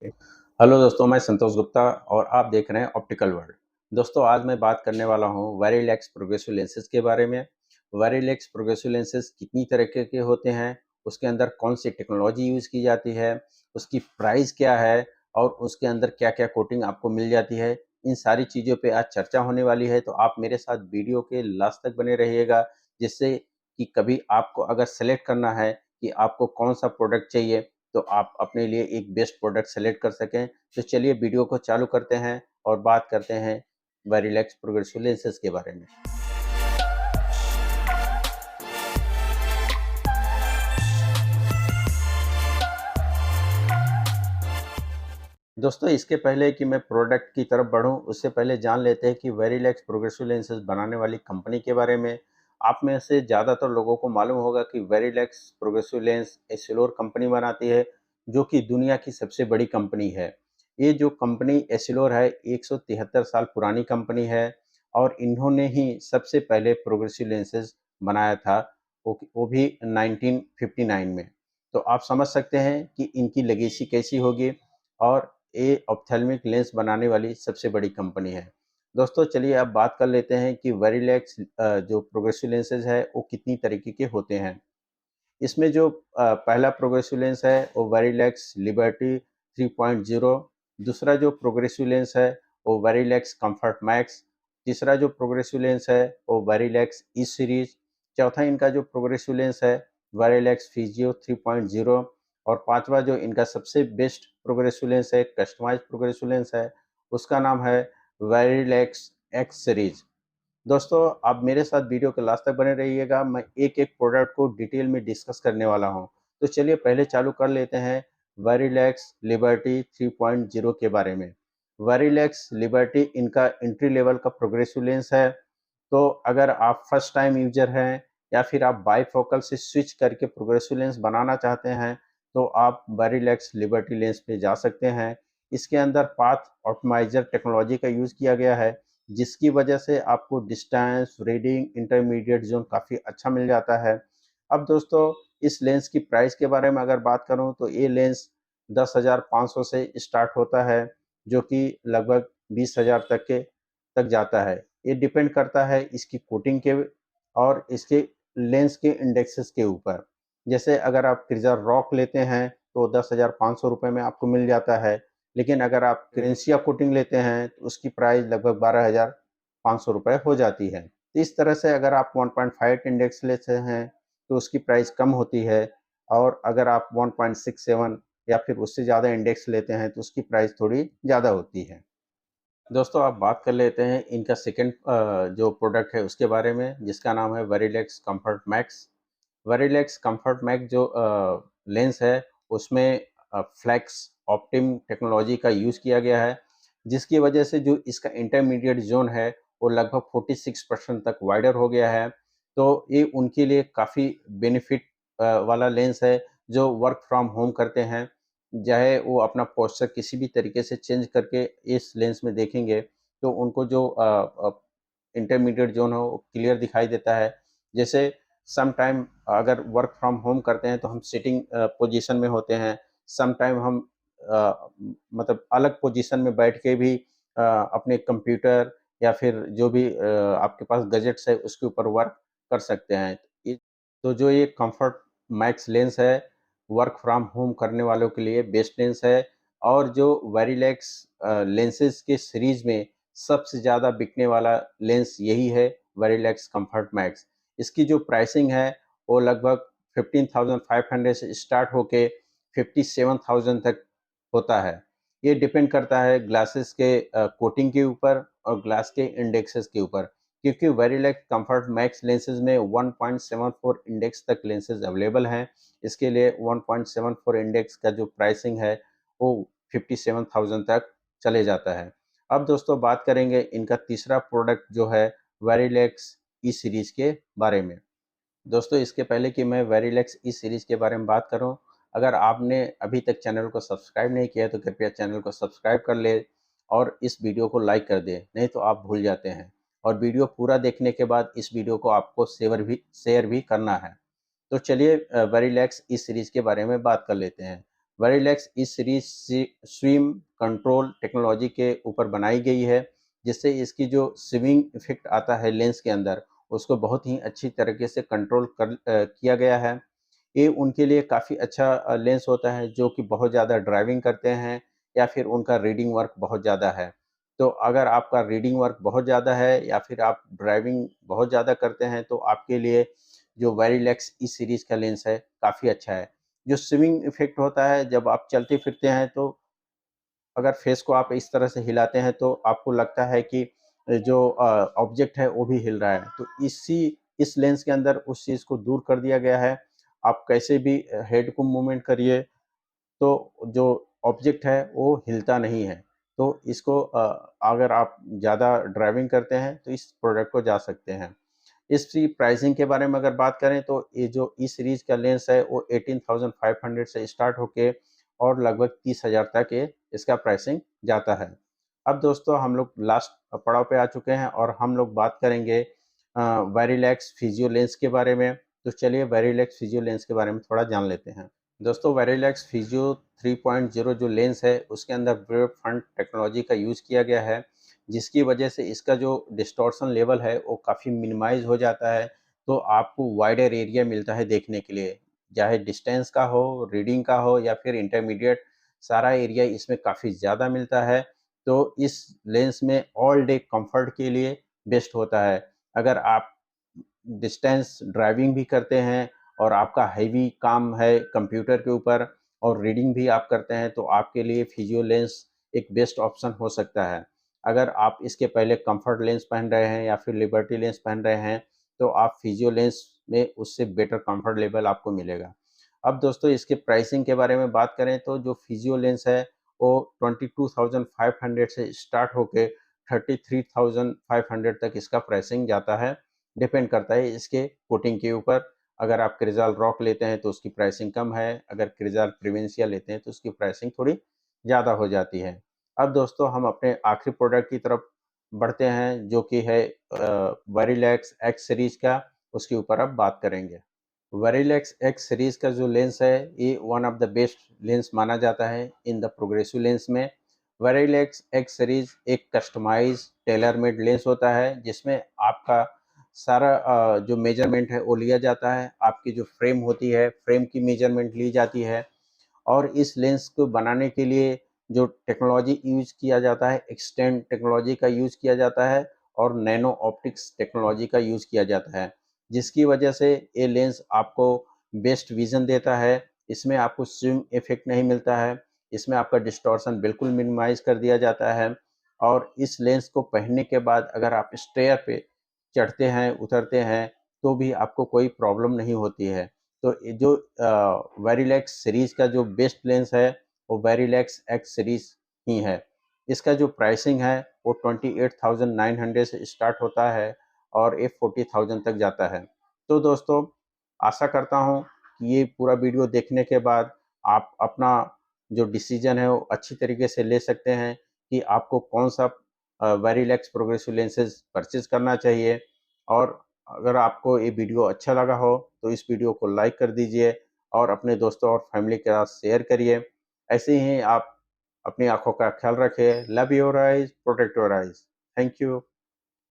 Hello दोस्तों, मैं संतोष गुप्ता और आप देख रहे हैं ऑप्टिकल वर्ल्ड। दोस्तों, आज मैं बात करने वाला हूँ वेरिलेक्स प्रोग्रेसिव लेंसेज के बारे में। वेरिलेक्स प्रोग्रेसिव लेंसेज कितनी तरह के होते हैं, उसके अंदर कौन सी टेक्नोलॉजी यूज़ की जाती है, उसकी प्राइस क्या है और उसके अंदर क्या-क्या कोटिंग आपको मिल जाती है, इन सारी चीज़ों पे आज चर्चा होने वाली है। तो आप मेरे साथ वीडियो के लास्ट तक बने रहिएगा, जिससे कि कभी आपको अगर सेलेक्ट करना है कि आपको कौन-सा प्रोडक्ट चाहिए, तो आप अपने लिए एक बेस्ट प्रोडक्ट सेलेक्ट कर सकें। तो चलिए वीडियो को चालू करते हैं और बात करते हैं वेरिलेक्स प्रोग्रेसिव लेंसेज के बारे में। दोस्तों, इसके पहले कि मैं प्रोडक्ट की तरफ बढ़ूं, उससे पहले जान लेते हैं कि वेरिलेक्स प्रोग्रेसिव लेंसेज बनाने वाली कंपनी के बारे में। आप में से ज़्यादातर लोगों को मालूम होगा कि वेरिलेक्स प्रोग्रेसिव लेंस एसिलोर कंपनी बनाती है, जो कि दुनिया की सबसे बड़ी कंपनी है। ये जो कंपनी एसिलोर है, 173 साल पुरानी कंपनी है और इन्होंने ही सबसे पहले प्रोग्रेसिव लेंसेज बनाया था, वो भी 1959 में। तो आप समझ सकते हैं कि इनकी लेगेसी कैसी होगी और ये ऑप्थेल्मिक लेंस बनाने वाली सबसे बड़ी कंपनी है। दोस्तों, चलिए अब बात कर लेते हैं कि वेरिलेक्स जो प्रोग्रेसिव लेंसेज है वो कितनी तरीके के होते हैं। इसमें जो पहला प्रोग्रेसिव लेंस है वो वेरिलेक्स लिबर्टी 3.0। दूसरा जो प्रोग्रेसिव लेंस है वो वेरिलेक्स कंफर्ट मैक्स। तीसरा जो प्रोग्रेसिव लेंस है वो वेरिलेक्स ई सीरीज। चौथा इनका जो प्रोग्रेसिव लेंस है वेरिलेक्स फिजियो 3.0। और पांचवा जो इनका सबसे बेस्ट प्रोग्रेसिव लेंस है, कस्टमाइज प्रोग्रेसिव लेंस है, उसका नाम है वेरिलेक्स एक्स सीरीज। दोस्तों, आप मेरे साथ वीडियो के लास्ट तक बने रहिएगा। मैं एक-एक प्रोडक्ट को डिटेल में डिस्कस करने वाला हूँ। तो चलिए पहले चालू कर लेते हैं वेरिलेक्स लिबर्टी 3.0 के बारे में। वेरिलेक्स लिबर्टी इनका एंट्री लेवल का प्रोग्रेसिव लेंस है। तो अगर आप फर्स्ट टाइम यूजर हैं या फिर आप बाइफोकल से स्विच करके प्रोग्रेसिव लेंस बनाना चाहते हैं, तो आप वेरिलेक्स लिबर्टी लेंस पे जा सकते हैं। इसके अंदर पाथ ऑप्टिमाइजर टेक्नोलॉजी का यूज़ किया गया है, जिसकी वजह से आपको डिस्टेंस, रीडिंग, इंटरमीडिएट ज़ोन काफ़ी अच्छा मिल जाता है। अब दोस्तों, इस लेंस की प्राइस के बारे में अगर बात करूँ तो ये लेंस 10,500 से स्टार्ट होता है, जो कि लगभग 20,000 तक जाता है। ये डिपेंड करता है इसकी कोटिंग के और इसके लेंस के इंडेक्सेस के ऊपर। जैसे अगर आप क्रिज़र रॉक लेते हैं तो 10,500 रुपए में आपको मिल जाता है, लेकिन अगर आप क्रेंसिया कोटिंग लेते हैं तो उसकी प्राइस लगभग 12,500 रुपए हो जाती है। तो इस तरह से अगर आप 1.5 इंडेक्स लेते हैं तो उसकी प्राइस कम होती है, और अगर आप 1.67 या फिर उससे ज़्यादा इंडेक्स लेते हैं तो उसकी प्राइस थोड़ी ज़्यादा होती है। दोस्तों, अब बात कर लेते हैं इनका सेकंड जो प्रोडक्ट है उसके बारे में, जिसका नाम है वेरिलेक्स कंफर्ट मैक्स। वेरिलेक्स कंफर्ट मैक्स जो लेंस है उसमें फ्लैक्स ऑप्टिम टेक्नोलॉजी का यूज़ किया गया है, जिसकी वजह से जो इसका इंटरमीडिएट जोन है वो लगभग 46% तक वाइडर हो गया है। तो ये उनके लिए काफ़ी बेनिफिट वाला लेंस है जो वर्क फ्रॉम होम करते हैं। चाहे वो अपना पोस्चर किसी भी तरीके से चेंज करके इस लेंस में देखेंगे, तो उनको जो इंटरमीडिएट जोन हो वो क्लियर दिखाई देता है। जैसे सम टाइम अगर वर्क फ्रॉम होम करते हैं तो हम सिटिंग पोजीशन में होते हैं, सम टाइम हम मतलब अलग पोजीशन में बैठ के भी अपने कंप्यूटर या फिर जो भी आपके पास गैजेट्स है उसके ऊपर वर्क कर सकते हैं। ये तो जो ये कंफर्ट मैक्स लेंस है, वर्क फ्रॉम होम करने वालों के लिए बेस्ट लेंस है। और जो वेरिलेक्स लेंसेज के सीरीज में सबसे ज़्यादा बिकने वाला लेंस यही है, वेरिलेक्स कंफर्ट मैक्स। इसकी जो प्राइसिंग है वो लगभग 15,500 से स्टार्ट होके 57,000 तक होता है। ये डिपेंड करता है ग्लासेस के कोटिंग के ऊपर और ग्लास के इंडेक्सेस के ऊपर, क्योंकि वेरिलेक्स कंफर्ट मैक्स लेंसेज में 1.74 इंडेक्स तक लेंसेज अवेलेबल हैं। इसके लिए 1.74 इंडेक्स का जो प्राइसिंग है वो 57,000 तक चले जाता है। अब दोस्तों, बात करेंगे इनका तीसरा प्रोडक्ट जो है वेरिलेक्स ई सीरीज के बारे में। दोस्तों, इसके पहले कि मैं वेरिलेक्स ई सीरीज के बारे में बात करूं, अगर आपने अभी तक चैनल को सब्सक्राइब नहीं किया है तो कृपया चैनल को सब्सक्राइब कर ले और इस वीडियो को लाइक कर दें, नहीं तो आप भूल जाते हैं। और वीडियो पूरा देखने के बाद इस वीडियो को आपको शेयर भी करना है। तो चलिए वेरिलेक्स इस सीरीज़ के बारे में बात कर लेते हैं। वेरिलेक्स इस सीरीज स्विम कंट्रोल टेक्नोलॉजी के ऊपर बनाई गई है, जिससे इसकी जो स्विंग इफेक्ट आता है लेंस के अंदर, उसको बहुत ही अच्छी तरीके से कंट्रोल किया गया है। ये उनके लिए काफ़ी अच्छा लेंस होता है जो कि बहुत ज़्यादा ड्राइविंग करते हैं या फिर उनका रीडिंग वर्क बहुत ज़्यादा है। तो अगर आपका रीडिंग वर्क बहुत ज़्यादा है या फिर आप ड्राइविंग बहुत ज़्यादा करते हैं, तो आपके लिए जो वेरिलेक्स ई सीरीज़ का लेंस है काफ़ी अच्छा है। जो स्विंग इफ़ेक्ट होता है जब आप चलते-फिरते हैं, तो अगर फेस को आप इस तरह से हिलाते हैं तो आपको लगता है कि जो ऑब्जेक्ट है वो भी हिल रहा है। तो इस लेंस के अंदर उस चीज़ को दूर कर दिया गया है। आप कैसे भी हेड को मूवमेंट करिए, तो जो ऑब्जेक्ट है वो हिलता नहीं है। तो इसको अगर आप ज़्यादा ड्राइविंग करते हैं तो इस प्रोडक्ट को जा सकते हैं। इसकी प्राइसिंग के बारे में अगर बात करें तो ये जो ई सीरीज का लेंस है वो 18,500 से स्टार्ट होके और लगभग 30,000 तक ये इसका प्राइसिंग जाता है। अब दोस्तों हम लोग लास्ट पड़ाव पे आ चुके हैं और हम लोग बात करेंगे वेरिलैक्स फिजियो लेंस के बारे में। तो चलिए वेरिलैक्स फिजियो लेंस के बारे में थोड़ा जान लेते हैं। दोस्तों वेरिलैक्स फिजियो 3.0 जो लेंस है उसके अंदर वेव फ्रंट टेक्नोलॉजी का यूज़ किया गया है, जिसकी वजह से इसका जो डिस्टॉर्शन लेवल है वो काफ़ी मिनिमाइज हो जाता है। तो आपको वाइडर एरिया मिलता है देखने के लिए, चाहे डिस्टेंस का हो, रीडिंग का हो या फिर इंटरमीडिएट, सारा एरिया इसमें काफ़ी ज़्यादा मिलता है। तो इस लेंस में ऑल डे कंफर्ट के लिए बेस्ट होता है। अगर आप डिस्टेंस ड्राइविंग भी करते हैं और आपका हैवी काम है कंप्यूटर के ऊपर और रीडिंग भी आप करते हैं, तो आपके लिए फिजियो लेंस एक बेस्ट ऑप्शन हो सकता है। अगर आप इसके पहले कंफर्ट लेंस पहन रहे हैं या फिर लिबर्टी लेंस पहन रहे हैं, तो आप फिजियो लेंस में उससे बेटर कंफर्ट लेवल आपको मिलेगा। अब दोस्तों इसके प्राइसिंग के बारे में बात करें तो जो फिजियो लेंस है वो 22,500 से स्टार्ट होके 33,500 तक इसका प्राइसिंग जाता है। डिपेंड करता है इसके कोटिंग के ऊपर। अगर आप क्रिजाल रॉक लेते हैं तो उसकी प्राइसिंग कम है, अगर क्रिजाल प्रिवेंशिया लेते हैं तो उसकी प्राइसिंग थोड़ी ज़्यादा हो जाती है। अब दोस्तों हम अपने आखिरी प्रोडक्ट की तरफ बढ़ते हैं जो कि है वेरिलैक्स एक्स सीरीज का, उसके ऊपर अब बात करेंगे। वेरिलैक्स एक्स सीरीज का जो लेंस है ये one of the best lens माना जाता है इन द प्रोग्रेसिव लेंस में। वेरिलैक्स एक्स सीरीज एक कस्टमाइज टेलर मेड लेंस होता है जिसमें आपका सारा जो मेजरमेंट है वो लिया जाता है। आपकी जो फ्रेम होती है, फ्रेम की मेजरमेंट ली जाती है और इस लेंस को बनाने के लिए जो टेक्नोलॉजी यूज किया जाता है, एक्सटेंड टेक्नोलॉजी का यूज किया जाता है और नैनो ऑप्टिक्स टेक्नोलॉजी का यूज किया जाता है, जिसकी वजह से ये लेंस आपको बेस्ट विजन देता है। इसमें आपको स्विंग इफेक्ट नहीं मिलता है, इसमें आपका डिस्टॉर्शन बिल्कुल मिनिमाइज कर दिया जाता है। और इस लेंस को पहनने के बाद अगर आप स्टेयर पे चढ़ते हैं, उतरते हैं, तो भी आपको कोई प्रॉब्लम नहीं होती है। तो ये जो वेरिलैक्स सीरीज का जो बेस्ट लेंस है वो वेरिलैक्स एक्स सीरीज ही है। इसका जो प्राइसिंग है वो 28,900 से स्टार्ट होता है और ये 40,000 तक जाता है। तो दोस्तों आशा करता हूँ कि ये पूरा वीडियो देखने के बाद आप अपना जो डिसीजन है वो अच्छी तरीके से ले सकते हैं कि आपको कौन सा वेरिलैक्स प्रोग्रेसिव लेंसेज परचेज करना चाहिए। और अगर आपको ये वीडियो अच्छा लगा हो तो इस वीडियो को लाइक कर दीजिए और अपने दोस्तों और फैमिली के साथ शेयर करिए। ऐसे ही आप अपनी आंखों का ख्याल रखें। Love your eyes, protect your eyes. Thank you.